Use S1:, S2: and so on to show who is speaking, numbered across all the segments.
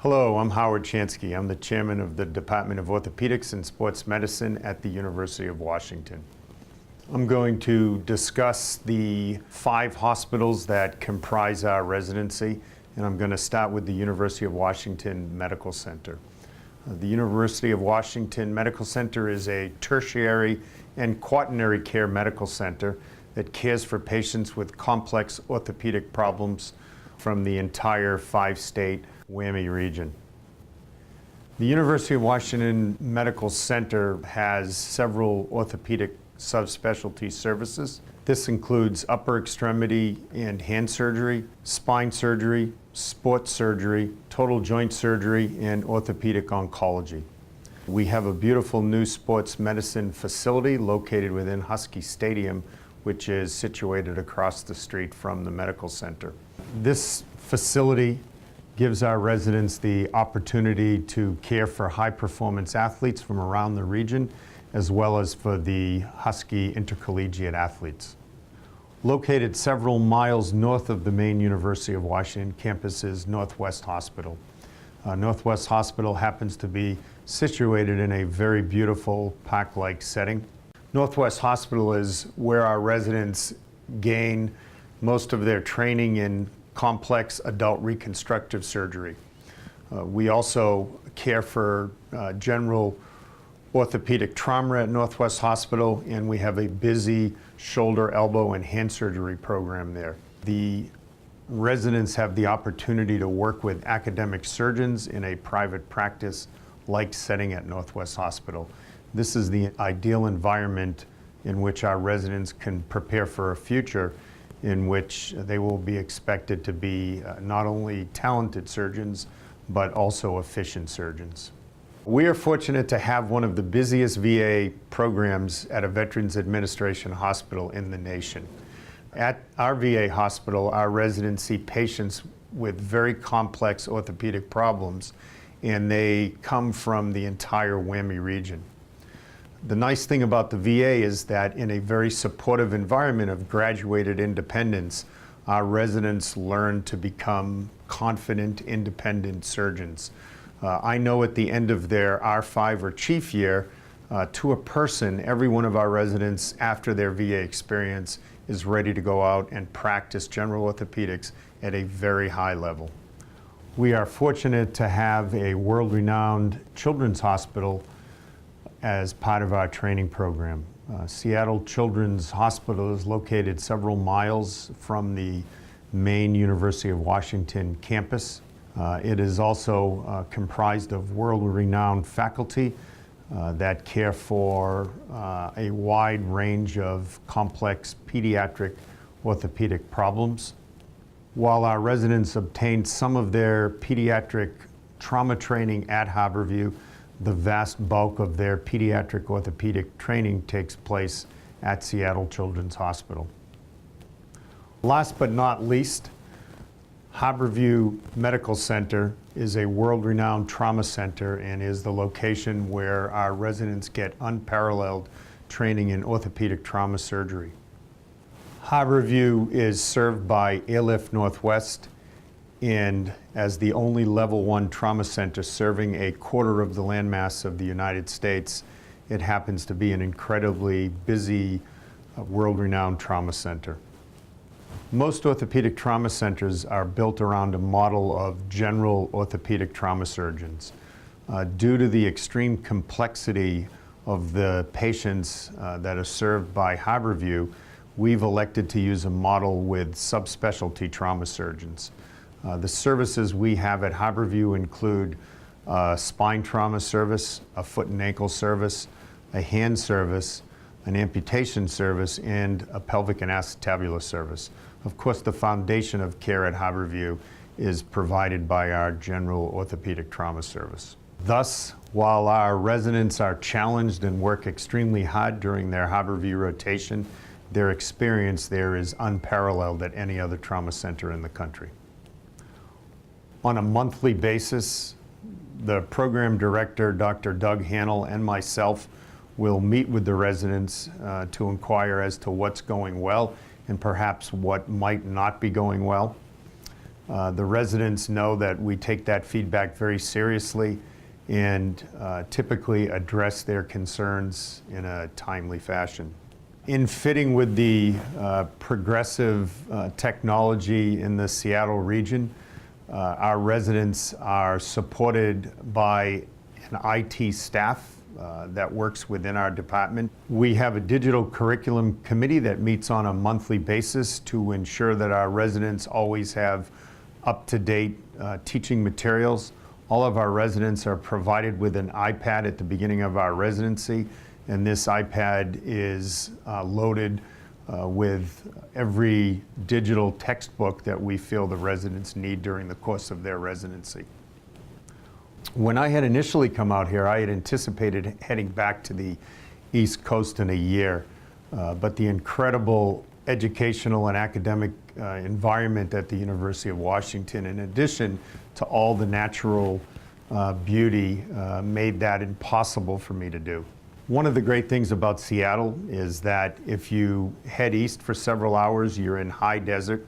S1: Hello, I'm Howard Chansky. I'm the chairman of the Department of Orthopaedics and Sports Medicine at the University of Washington. I'm going to discuss the 5 hospitals that comprise our residency, and I'm going to start with the University of Washington Medical Center. The University of Washington Medical Center is a tertiary and quaternary care medical center that cares for patients with complex orthopedic problems from the entire 5-state WWAMI region. The University of Washington Medical Center has several orthopedic subspecialty services. This includes upper extremity and hand surgery, spine surgery, sports surgery, total joint surgery, and orthopedic oncology. We have a beautiful new sports medicine facility located within Husky Stadium, which is situated across the street from the medical center. This facility gives our residents the opportunity to care for high-performance athletes from around the region, as well as for the Husky intercollegiate athletes. Located several miles north of the main University of Washington campus is Northwest Hospital. Northwest Hospital happens to be situated in a very beautiful park-like setting. Northwest Hospital is where our residents gain most of their training in complex adult reconstructive surgery. We also care for general orthopedic trauma at Northwest Hospital, and we have a busy shoulder, elbow, and hand surgery program there. The residents have the opportunity to work with academic surgeons in a private practice-like setting at Northwest Hospital. This is the ideal environment in which our residents can prepare for a future in which they will be expected to be not only talented surgeons, but also efficient surgeons. We are fortunate to have one of the busiest VA programs at a Veterans Administration hospital in the nation. At our VA hospital, our residents see patients with very complex orthopedic problems, and they come from the entire WWAMI region. The nice thing about the VA is that in a very supportive environment of graduated independence, our residents learn to become confident, independent surgeons. I know at the end of their R5 or chief year, to a person, every one of our residents after their VA experience is ready to go out and practice general orthopedics at a very high level. We are fortunate to have a world-renowned children's hospital as part of our training program. Seattle Children's Hospital is located several miles from the main University of Washington campus. It is also comprised of world-renowned faculty that care for a wide range of complex pediatric orthopedic problems. While our residents obtain some of their pediatric trauma training at Harborview, the vast bulk of their pediatric orthopedic training takes place at Seattle Children's Hospital. Last but not least, Harborview Medical Center is a world-renowned trauma center and is the location where our residents get unparalleled training in orthopedic trauma surgery. Harborview is served by Airlift Northwest, and as the only level 1 trauma center serving a quarter of the landmass of the United States, it happens to be an incredibly busy, world-renowned trauma center. Most orthopedic trauma centers are built around a model of general orthopedic trauma surgeons. Due to the extreme complexity of the patients that are served by Harborview, we've elected to use a model with subspecialty trauma surgeons. The services we have at Harborview include a spine trauma service, a foot and ankle service, a hand service, an amputation service, and a pelvic and acetabular service. Of course, the foundation of care at Harborview is provided by our general orthopedic trauma service. Thus, while our residents are challenged and work extremely hard during their Harborview rotation, their experience there is unparalleled at any other trauma center in the country. On a monthly basis, the program director, Dr. Doug Hanel, and myself will meet with the residents to inquire as to what's going well and perhaps what might not be going well. The residents know that we take that feedback very seriously and typically address their concerns in a timely fashion. In fitting with the progressive technology in the Seattle region, our residents are supported by an IT staff that works within our department. We have a digital curriculum committee that meets on a monthly basis to ensure that our residents always have up-to-date teaching materials. All of our residents are provided with an iPad at the beginning of our residency, and this iPad is loaded with every digital textbook that we feel the residents need during the course of their residency. When I had initially come out here, I had anticipated heading back to the East Coast in a year, but the incredible educational and academic environment at the University of Washington, in addition to all the natural beauty, made that impossible for me to do. One of the great things about Seattle is that if you head east for several hours, you're in high desert.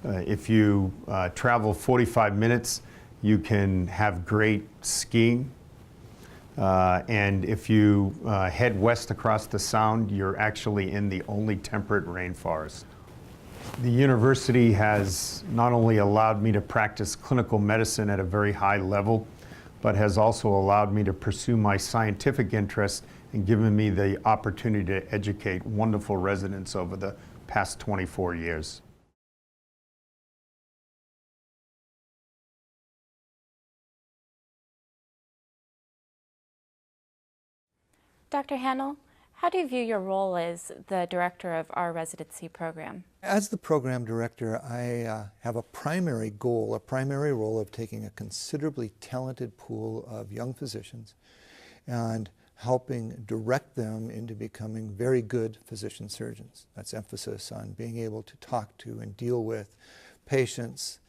S1: If you travel 45 minutes, you can have great skiing. And if you head west across the Sound, you're actually in the only temperate rainforest. The university has not only allowed me to practice clinical medicine at a very high level, but has also allowed me to pursue my scientific interests and given me the opportunity to educate wonderful residents over the past 24 years.
S2: Dr. Hanel, how do you view your role as the director of our residency program?
S3: As the program director, I have a primary goal, a primary role of taking a considerably talented pool of young physicians and helping direct them into becoming very good physician surgeons. That's emphasis on being able to talk to and deal with patients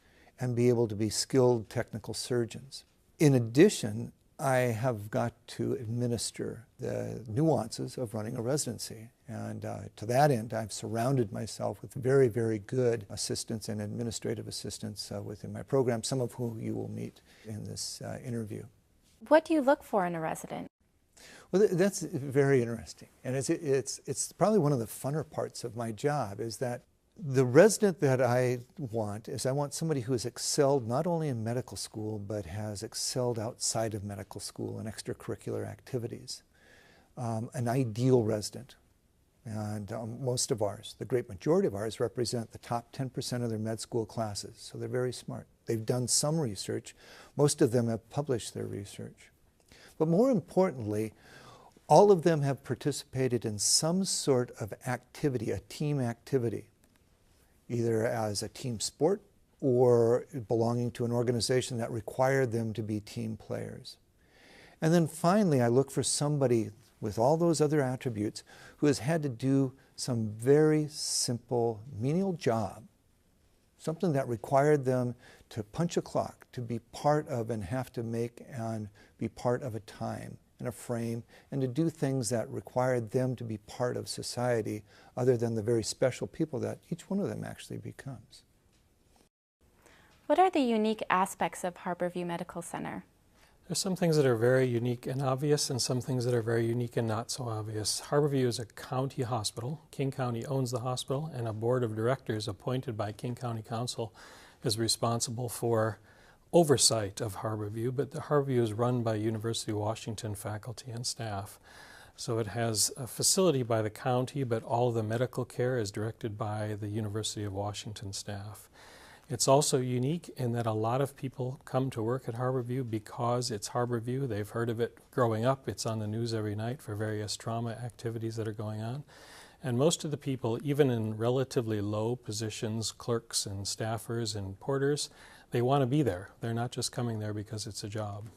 S3: and be able to be skilled technical surgeons. In addition, I have got to administer the nuances of running a residency. And to that end, I've surrounded myself with very, very good assistants and administrative assistants within my program, some of whom you will meet in this interview.
S2: What do you look for in a resident?
S3: Well, that's very interesting. And it's probably one of the funner parts of my job is that the resident that I want somebody who has excelled not only in medical school, but has excelled outside of medical school in extracurricular activities. An ideal resident. And most of ours, the great majority of ours, represent the top 10% of their med school classes. So they're very smart. They've done some research. Most of them have published their research. But more importantly, all of them have participated in some sort of activity, a team activity, either as a team sport or belonging to an organization that required them to be team players. And then finally, I look for somebody with all those other attributes who has had to do some very simple menial job, something that required them to punch a clock, to be part of and have to make and be part of a time and a frame, and to do things that required them to be part of society other than the very special people that each one of them actually becomes.
S2: What are the unique aspects of Harborview Medical Center?
S4: There's some things that are very unique and obvious and some things that are very unique and not so obvious. Harborview is a county hospital. King County owns the hospital, and a board of directors appointed by King County Council is responsible for oversight of Harborview, but the Harborview is run by University of Washington faculty and staff. So it has a facility by the county, but all of the medical care is directed by the University of Washington staff. It's also unique in that a lot of people come to work at Harborview because it's Harborview. They've heard of it growing up. It's on the news every night for various trauma activities that are going on. And most of the people, even in relatively low positions, clerks and staffers and porters, they want to be there. They're not just coming there because it's a job.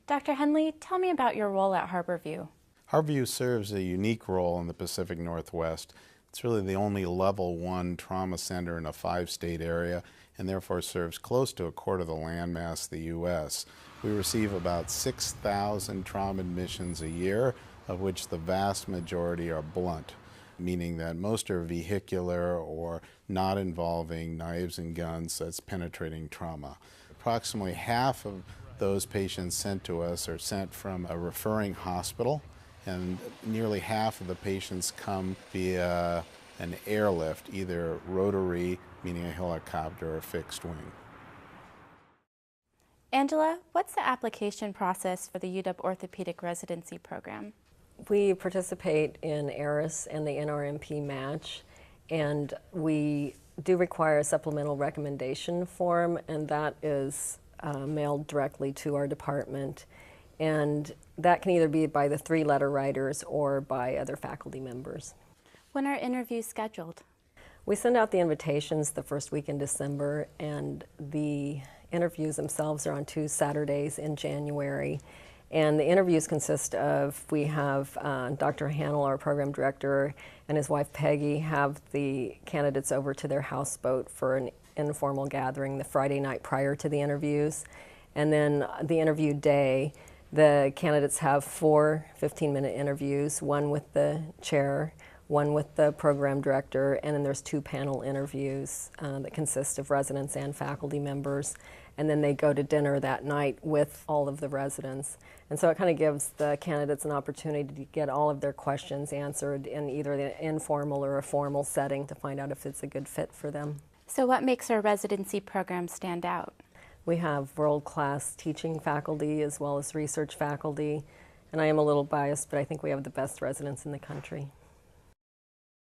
S2: Dr. Henley, tell me about your role at Harborview.
S5: Harborview serves a unique role in the Pacific Northwest. It's really the only level 1 trauma center in a 5-state area, and therefore serves close to a quarter of the landmass of the U.S. We receive about 6,000 trauma admissions a year, of which the vast majority are blunt. meaning that most are vehicular or not involving knives and guns, that's penetrating trauma. Approximately half of those patients sent to us are sent from a referring hospital, and nearly half of the patients come via an airlift, either rotary, meaning a helicopter, or fixed wing.
S2: Angela, what's the application process for the UW Orthopedic Residency Program?
S6: We participate in ARIS and the NRMP match, and we do require a supplemental recommendation form, and that is mailed directly to our department. And that can either be by the 3 letter writers or by other faculty members.
S2: When are interviews scheduled?
S6: We send out the invitations the first week in December, and the interviews themselves are on 2 Saturdays in January. And the interviews consist of, we have Dr. Hanel, our program director, and his wife Peggy have the candidates over to their houseboat for an informal gathering the Friday night prior to the interviews. And then the interview day, the candidates have 4 15-minute interviews, one with the chair, one with the program director, and then there's 2 panel interviews that consist of residents and faculty members. And then they go to dinner that night with all of the residents. And so it kind of gives the candidates an opportunity to get all of their questions answered in either the informal or a formal setting to find out if it's a good fit for them.
S2: So what makes our residency program stand out?
S6: We have world-class teaching faculty as well as research faculty. And I am a little biased, but I think we have the best residents in the country.